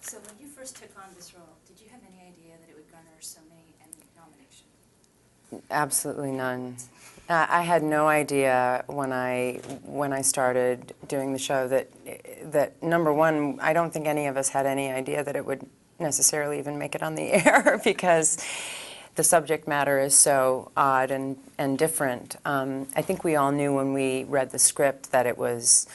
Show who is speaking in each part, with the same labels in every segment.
Speaker 1: So when you first took on this role, did you have any idea that it would garner so many Emmy nominations?
Speaker 2: Absolutely none. I had no idea when I started doing the show that number one, I don't think any of us had any idea that it would necessarily even make it on the air because the subject matter is so odd and different. I think we all knew when we read the script that it was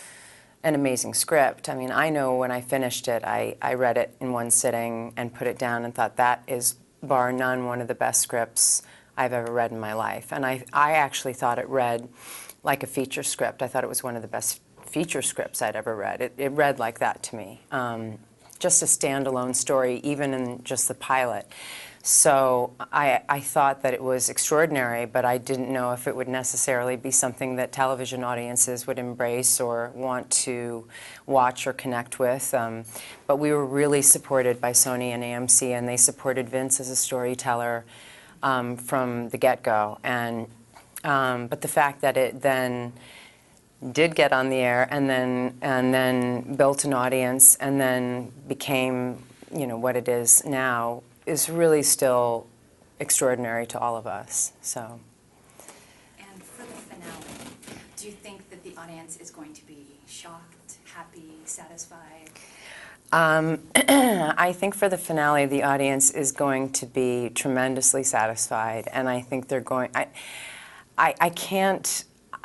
Speaker 2: an amazing script. I mean, I know when I finished it, I read it in one sitting and put it down and thought that is, bar none, one of the best scripts I've ever read in my life. And I actually thought it read like a feature script. I thought it was one of the best feature scripts I'd ever read. It read like that to me. Just a standalone story, even in just the pilot. So I thought that it was extraordinary, but I didn't know if it would necessarily be something that television audiences would embrace or want to watch or connect with. But we were really supported by Sony and AMC, and they supported Vince as a storyteller from the get-go. And but the fact that it then did get on the air and then built an audience and then became, you know, what it is now is really still extraordinary to all of us. So.
Speaker 1: And for the finale, do you think that the audience is going to be shocked, happy, satisfied?
Speaker 2: I think for the finale, the audience is going to be tremendously satisfied, and I think they're going.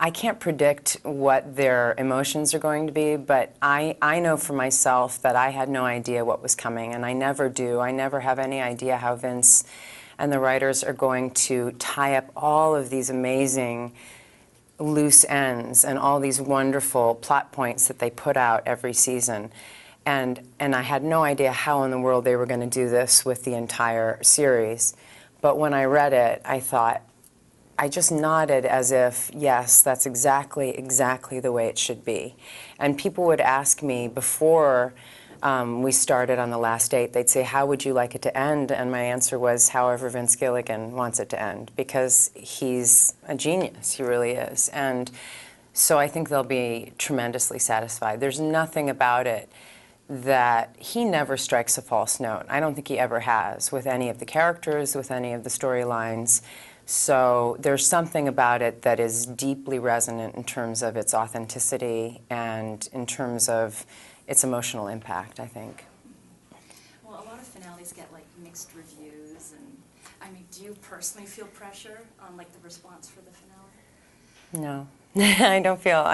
Speaker 2: I can't predict what their emotions are going to be, but I know for myself that I had no idea what was coming, and I never do. I never have any idea how Vince and the writers are going to tie up all of these amazing loose ends and all these wonderful plot points that they put out every season. And I had no idea how in the world they were going to do this with the entire series. But when I read it, I thought, I just nodded as if, yes, that's exactly the way it should be. And people would ask me before we started on the last date, they'd say, how would you like it to end? And my answer was, however Vince Gilligan wants it to end, because he's a genius, he really is. And so I think they'll be tremendously satisfied. There's nothing about it that he never strikes a false note. I don't think he ever has with any of the characters, with any of the storylines. So there's something about it that is deeply resonant in terms of its authenticity and in terms of its emotional impact, I think.
Speaker 1: Well, a lot of finales get like mixed reviews, and I mean, do you personally feel pressure on like the response for the finale?
Speaker 2: No. I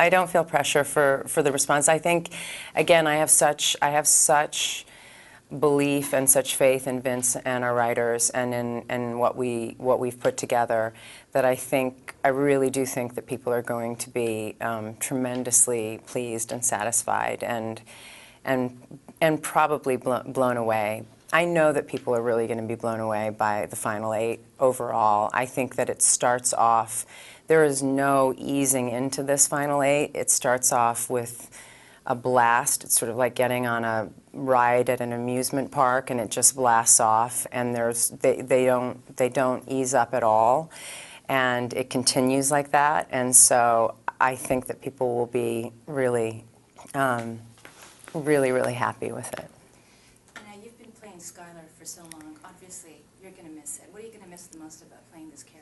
Speaker 2: don't feel pressure for the response. I think, again, I have such belief and such faith in Vince and our writers and in what we've put together that I really do think that people are going to be tremendously pleased and satisfied and probably blown away. I know that people are really going to be blown away by the final 8 overall. I think that it starts off. There is no easing into this final 8. It starts off with a blast. It's sort of like getting on a ride at an amusement park, and it just blasts off. And they don't ease up at all, and it continues like that. And so I think that people will be really, really happy with it.
Speaker 1: Now you've been playing Skylar for so long. Obviously, you're going to miss it. What are you going to miss the most about playing this character?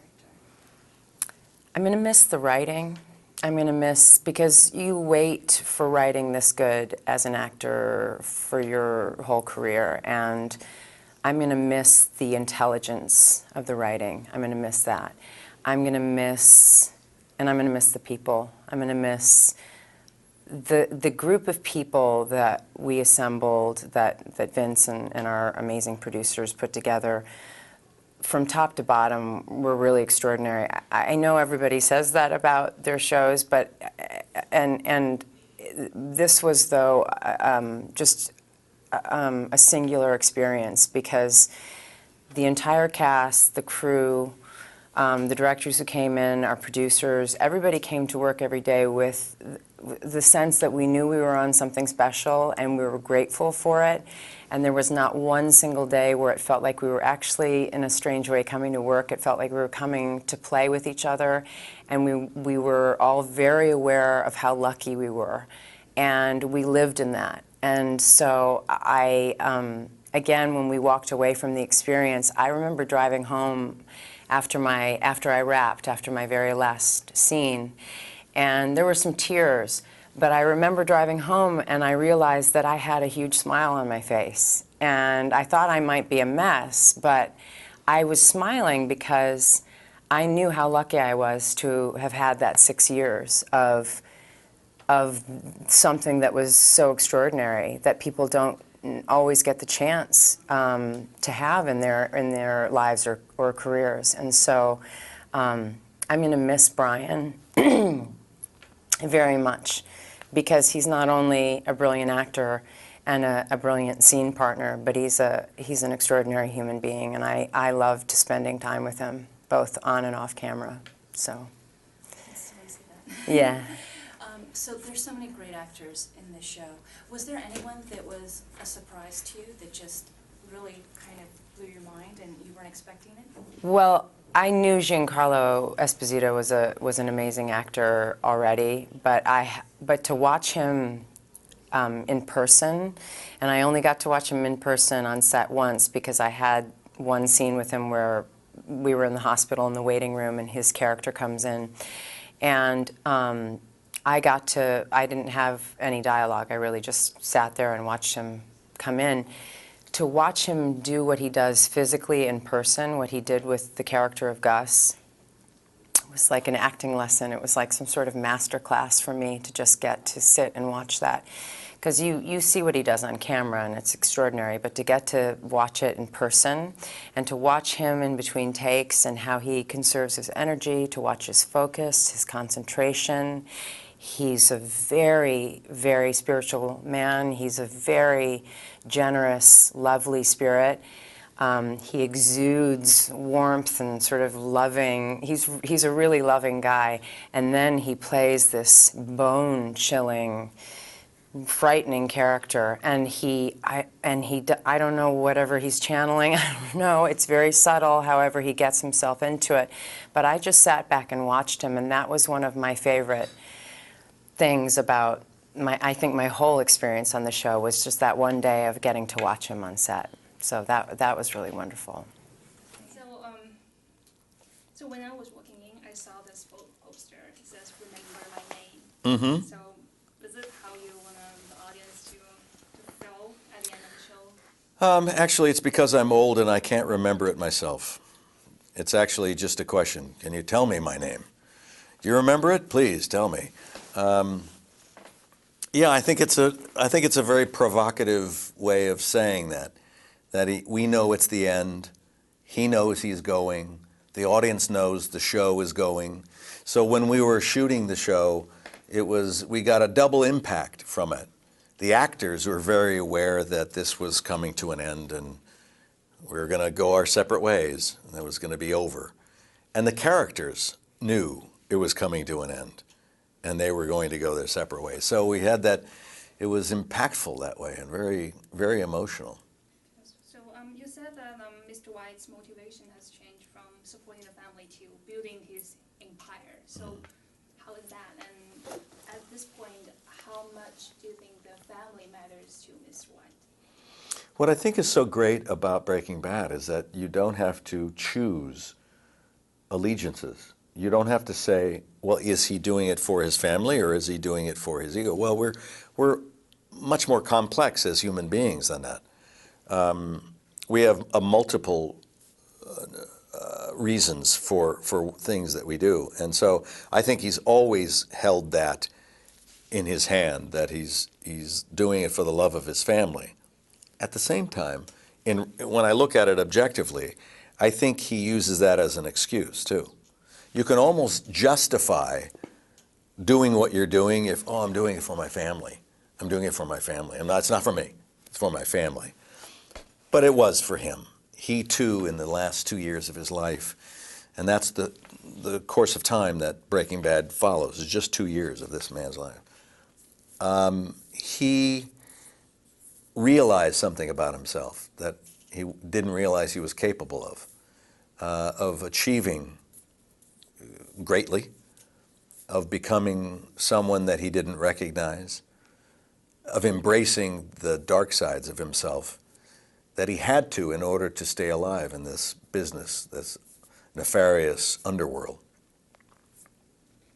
Speaker 2: I'm going to miss the writing. I'm going to miss, because you wait for writing this good as an actor for your whole career, and I'm going to miss the intelligence of the writing. I'm going to miss that. I'm going to miss the people. I'm going to miss the group of people that we assembled, that Vince and our amazing producers put together. From top to bottom, were really extraordinary. I know everybody says that about their shows, but and this was, though, just a singular experience, because the entire cast, the crew, the directors who came in, our producers, everybody came to work every day with the sense that we knew we were on something special and we were grateful for it. And there was not one single day where it felt like we were actually, in a strange way, coming to work. It felt like we were coming to play with each other. And we were all very aware of how lucky we were. And we lived in that. And so again, when we walked away from the experience, I remember driving home after I wrapped, after my very last scene, and there were some tears. But I remember driving home and I realized that I had a huge smile on my face. And I thought I might be a mess, but I was smiling because I knew how lucky I was to have had that 6 years of something that was so extraordinary that people don't always get the chance to have in their lives or careers. And so I'm going to miss Bryan very much, because he's not only a brilliant actor and a brilliant scene partner, but he's an extraordinary human being, and I loved spending time with him, both on and off camera. So,
Speaker 1: It's so easy that.
Speaker 2: yeah.
Speaker 1: So there's so many great actors in this show. Was there anyone that was a surprise to you that just really kind of blew your mind and you weren't expecting it?
Speaker 2: Well, I knew Giancarlo Esposito was an amazing actor already, but to watch him in person, and I only got to watch him in person on set once because I had one scene with him where we were in the hospital in the waiting room and his character comes in, and I didn't have any dialogue. I really just sat there and watched him come in. To watch him do what he does physically in person, what he did with the character of Gus, was like an acting lesson. It was like some sort of master class for me to just get to sit and watch that. Because you see what he does on camera and it's extraordinary, but to get to watch it in person and to watch him in between takes and how he conserves his energy, to watch his focus, his concentration. He's a very, very spiritual man. He's a very generous, lovely spirit. He exudes warmth and sort of loving. He's a really loving guy. And then he plays this bone-chilling, frightening character. And I don't know, whatever he's channeling. I don't know. It's very subtle. However, he gets himself into it. But I just sat back and watched him, and that was one of my favorite things about I think my whole experience on the show was just that one day of getting to watch him on set. So that was really wonderful.
Speaker 3: So when I was walking in, I saw this poster. It says "Remember My Name."
Speaker 4: Mm-hmm.
Speaker 3: So is it how you want the audience to feel at the end of the show?
Speaker 4: Actually, it's because I'm old and I can't remember it myself. It's actually just a question. Can you tell me my name? Do you remember it? Please tell me. Yeah, I think it's a very provocative way of saying that we know it's the end. He knows he's going. The audience knows the show is going. So when we were shooting the show, we got a double impact from it. The actors were very aware that this was coming to an end and we were going to go our separate ways and it was going to be over. And the characters knew it was coming to an end and they were going to go their separate ways. So we had that, it was impactful that way and very, very emotional.
Speaker 3: So you said that Mr. White's motivation has changed from supporting the family to building his empire. So how is that? And at this point, how much do you think the family matters to Mr. White?
Speaker 4: What I think is so great about Breaking Bad is that you don't have to choose allegiances. You don't have to say, well, is he doing it for his family or is he doing it for his ego? Well, we're much more complex as human beings than that. We have multiple reasons for things that we do. And so I think he's always held that in his hand, that he's doing it for the love of his family. At the same time, when I look at it objectively, I think he uses that as an excuse too. You can almost justify doing what you're doing if, oh, I'm doing it for my family. I'm doing it for my family. It's not for me, it's for my family. But it was for him. He too, in the last 2 years of his life, and that's the course of time that Breaking Bad follows, is just 2 years of this man's life. He realized something about himself that he didn't realize he was capable of achieving greatly, of becoming someone that he didn't recognize, of embracing the dark sides of himself that he had to in order to stay alive in this business, this nefarious underworld.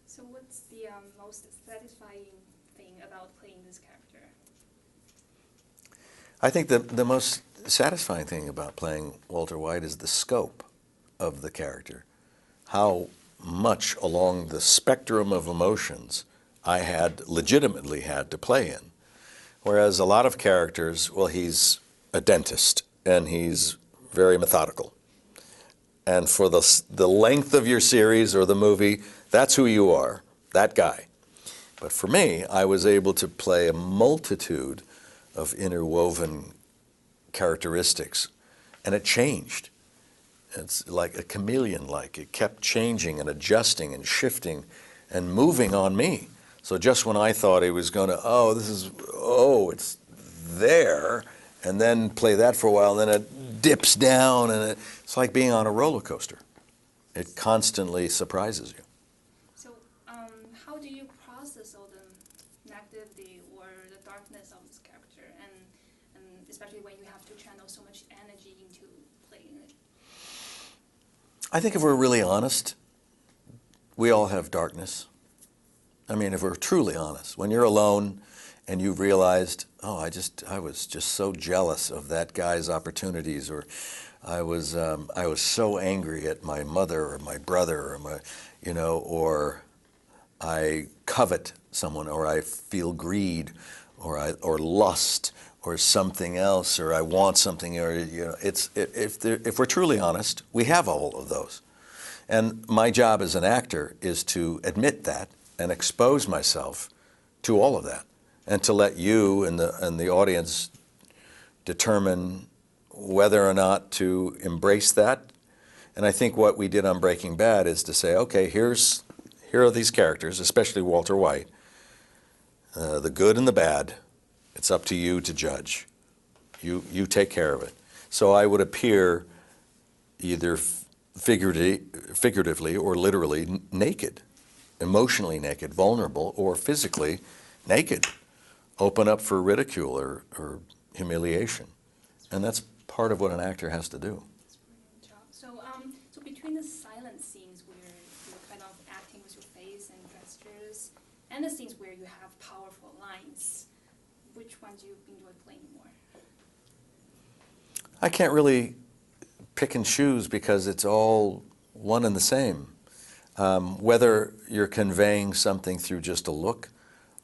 Speaker 3: So what's the most satisfying thing about playing this character?
Speaker 4: I think the most satisfying thing about playing Walter White is the scope of the character. How much along the spectrum of emotions I legitimately had to play in. Whereas a lot of characters, well, he's a dentist and he's very methodical. And for the length of your series or the movie, that's who you are, that guy. But for me, I was able to play a multitude of interwoven characteristics, and it changed. It's like a chameleon-like. It kept changing and adjusting and shifting and moving on me. So just when I thought he was going to, it's there, and then play that for a while, and then it dips down, and it's like being on a roller coaster. It constantly surprises you.
Speaker 3: So how do you process all the negativity or the darkness of this character, and especially when you have to channel so much energy into playing it?
Speaker 4: I think if we're really honest, we all have darkness. I mean, if we're truly honest, when you're alone and you've realized, I was just so jealous of that guy's opportunities, or I was so angry at my mother or my brother, or or I covet someone, or I feel greed, or lust, or something else, or I want something, or if we're truly honest, we have all of those. And my job as an actor is to admit that and expose myself to all of that, and to let you and the audience determine whether or not to embrace that. And I think what we did on Breaking Bad is to say, okay, here are these characters, especially Walter White, the good and the bad. It's up to you to judge. You take care of it. So I would appear either figuratively or literally naked, emotionally naked, vulnerable, or physically naked, open up for ridicule or humiliation. And that's part of what an actor has to do.
Speaker 3: So between the silent scenes where you're kind of acting with your face and gestures, and the scenes where you have powerful lines, which ones do you enjoy playing more?
Speaker 4: I can't really pick and choose because it's all one and the same. Whether you're conveying something through just a look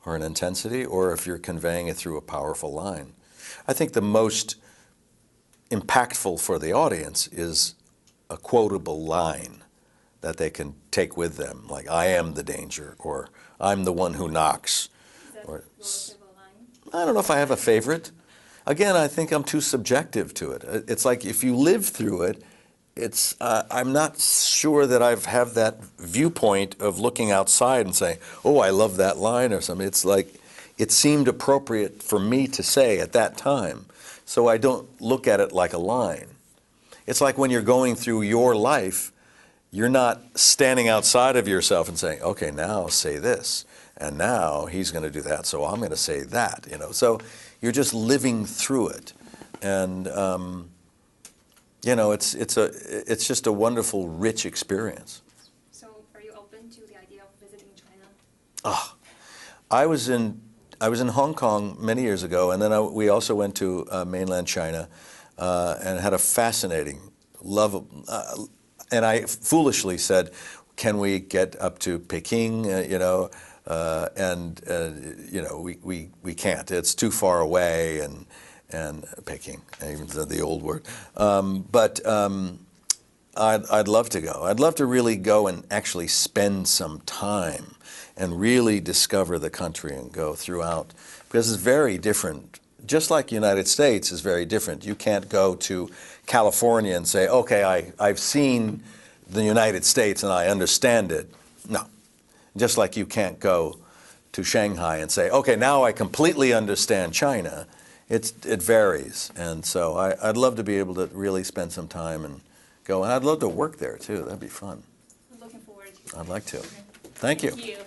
Speaker 4: or an intensity, or if you're conveying it through a powerful line. I think the most impactful for the audience is a quotable line that they can take with them, like, I am the danger, or I'm the one who knocks.
Speaker 3: Is that
Speaker 4: Or,
Speaker 3: your favorite line?
Speaker 4: I don't know if I have a favorite. Again, I think I'm too subjective to it. It's like if you live through it, I'm not sure that I have that viewpoint of looking outside and saying, oh, I love that line or something. It's like it seemed appropriate for me to say at that time. So I don't look at it like a line. It's like when you're going through your life, you're not standing outside of yourself and saying, okay, now say this, and now he's going to do that, so I'm going to say that. So you're just living through it. And it's just a wonderful, rich experience.
Speaker 3: So are you open to the idea of visiting China?
Speaker 4: I was in Hong Kong many years ago, and then we also went to mainland China and had a fascinating love. And I foolishly said, "Can we get up to Peking?" We can't. It's too far away, and Peking, even the old word. I'd love to go. I'd love to really go and actually spend some time and really discover the country and go throughout, because it's very different. Just like the United States is very different. You can't go to California and say, okay, I've seen the United States and I understand it. No. Just like you can't go to Shanghai and say, okay, now I completely understand China. It varies. And so I'd love to be able to really spend some time and go. And I'd love to work there too. That'd be fun.
Speaker 3: I'm looking forward to it.
Speaker 4: I'd like to. Thank you.
Speaker 3: Thank you.